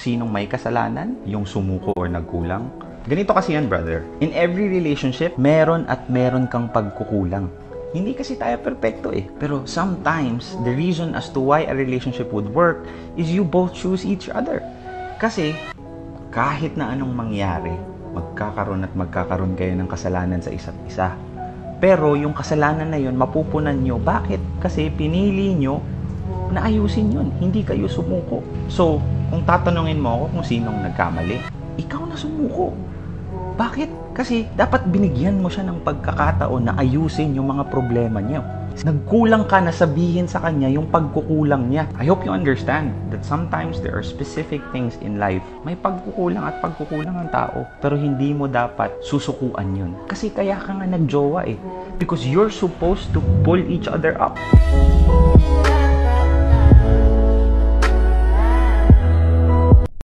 Sinong may kasalanan? Yung sumuko or nagkulang? Ganito kasi yan, brother. In every relationship, meron at meron kang pagkukulang. Hindi kasi tayo perfecto eh. Pero sometimes, the reason as to why a relationship would work is you both choose each other. Kasi, kahit na anong mangyari, magkakaroon kayo ng kasalanan sa isa't isa. Pero yung kasalanan na yun, mapupunan nyo. Bakit? Kasi pinili nyo na ayusin yun. Hindi kayo sumuko. So, kung tatanungin mo ako kung sinong nagkamali, ikaw na sumuko. Bakit? Kasi dapat binigyan mo siya ng pagkakataon na ayusin yung mga problema niya. Nagkulang ka na sabihin sa kanya yung pagkukulang niya. I hope you understand that sometimes there are specific things in life. May pagkukulang at pagkukulang ang tao. Pero hindi mo dapat susukuan yun. Kasi kaya ka nga nagjowa eh. Because you're supposed to pull each other up.